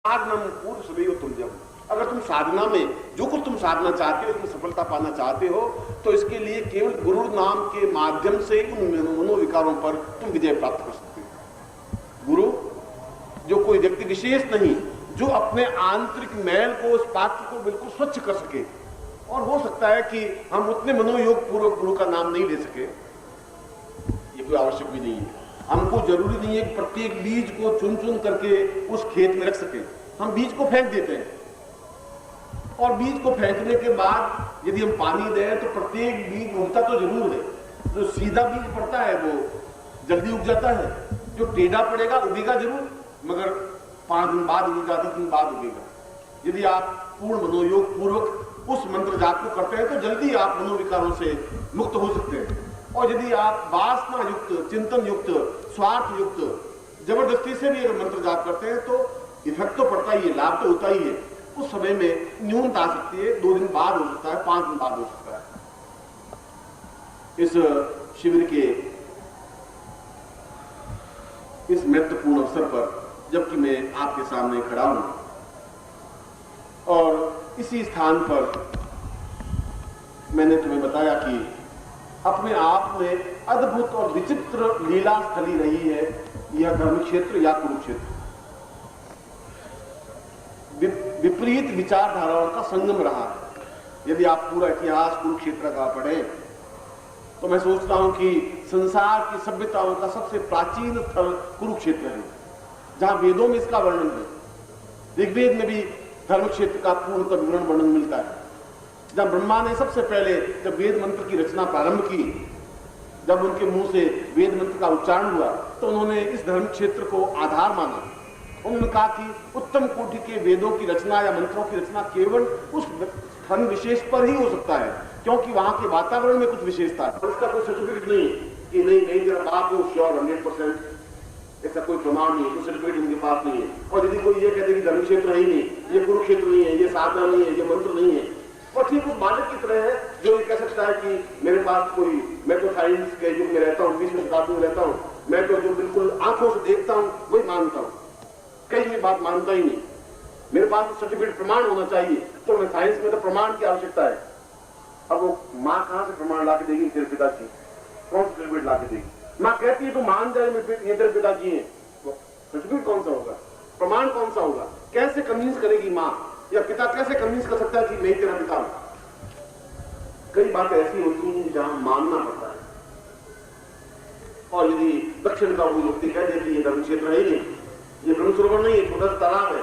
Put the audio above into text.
साधनम पूर्व सदैव तुल्यम। अगर तुम साधना में जो कुछ तुम साधना चाहते हो, तुम सफलता पाना चाहते हो, तो इसके लिए केवल गुरु नाम के माध्यम से उन मनोविकारों पर तुम विजय प्राप्त कर सकते हो। गुरु जो कोई व्यक्ति विशेष नहीं, जो अपने आंतरिक मैल को, उस पात्र को बिल्कुल स्वच्छ कर सके। और हो सकता है कि हम उतने मनोयोग पूर्वक गुरु का नाम नहीं ले सके, ये कोई आवश्यक भी नहीं है। हमको जरूरी नहीं है कि प्रत्येक बीज को चुन चुन करके उस खेत में रख सके। हम बीज को फेंक देते हैं, और बीज को फेंकने के बाद यदि हम पानी दें तो प्रत्येक बीज उगता तो जरूर है। जो सीधा बीज पड़ता है वो जल्दी उग जाता है, जो टेढ़ा पड़ेगा उगेगा जरूर, मगर 5 दिन बाद उगेगा, 10 दिन बाद उगेगा। यदि आप पूर्ण मनोयोग पूर्वक उस मंत्र जाप को करते हैं तो जल्दी आप मनोविकारों से मुक्त हो सकते हैं। और यदि आप वासना युक्त, चिंतन युक्त, स्वार्थ युक्त जबरदस्ती से भी अगर मंत्र जाप करते हैं तो इफेक्ट तो पड़ता ही है, लाभ तो होता ही है। उस समय में न्यूनता आ सकती है, 2 दिन बाद हो सकता है, 5 दिन बाद हो सकता है। इस शिविर के इस महत्वपूर्ण अवसर पर जबकि मैं आपके सामने खड़ा हूं और इसी स्थान पर मैंने तुम्हें बताया कि अपने आप में अद्भुत और विचित्र लीला स्थली रही है यह धर्म क्षेत्र या कुरुक्षेत्र। विपरीत विचारधाराओं का संगम रहा है। यदि आप पूरा इतिहास कुरुक्षेत्र का पढ़ें तो मैं सोचता हूं कि संसार की सभ्यताओं का सबसे प्राचीन स्थल कुरुक्षेत्र है, जहां वेदों में इसका वर्णन है। ऋग्वेद में भी धर्म क्षेत्र का पूर्ण विवरण वर्णन मिलता है। जब ब्रह्मा ने सबसे पहले जब वेद मंत्र की रचना प्रारंभ की, जब उनके मुंह से वेद मंत्र का उच्चारण हुआ तो उन्होंने इस धर्म क्षेत्र को आधार माना। उन्होंने कहा कि उत्तम कोटि के वेदों की रचना या मंत्रों की रचना केवल उस स्थान विशेष पर ही हो सकता है, क्योंकि वहां के वातावरण में कुछ विशेषता है। उसका कोई सर्टिफिकेट नहीं कि नहीं जरा बात हो श्योर 100%, ऐसा कोई प्रमाण नहीं, कोई सर्टिफिकेट उनके पास नहीं है। और यदि कोई ये कहते कि धर्म क्षेत्र ही नहीं, ये कुरुक्षेत्र नहीं है, ये साधना नहीं है, ये मंत्र नहीं है, और ठीक उस बालक की तरह है जो ये कह सकता है कि मेरे पास कोई, मैं तो साइंस के युग में रहता हूँ, 20वीं शताब्दी में रहता हूँ, मैं तो जो बिल्कुल आंखों से देखता हूँ वही मानता हूँ, कहीं भी बात मानता ही नहीं। मेरे पास सर्टिफिकेट प्रमाण होना चाहिए, तो मैं साइंस में तो प्रमाण की आवश्यकता है। अब वो माँ कहां से प्रमाण ला के देगी? तेरे पिताजी कौन सा सर्टिफिकेट ला के देगी? माँ कहती है तो मान जाए ये तेरे पिताजी है, सर्टिफिकेट कौन सा होगा, प्रमाण कौन सा होगा? कैसे कन्विंस करेगी माँ या पिता कैसे कन्विंस कर सकता है कि मैं ही तेरा पिता हूं? कई बातें ऐसी होती हैं जहां मानना पड़ता है। और यदि दक्षिण का कोई व्यक्ति कह देती है धर्म क्षेत्र है ही नहीं, ये ब्रह्म सरोवर नहीं है, छोटा सा तालाब है,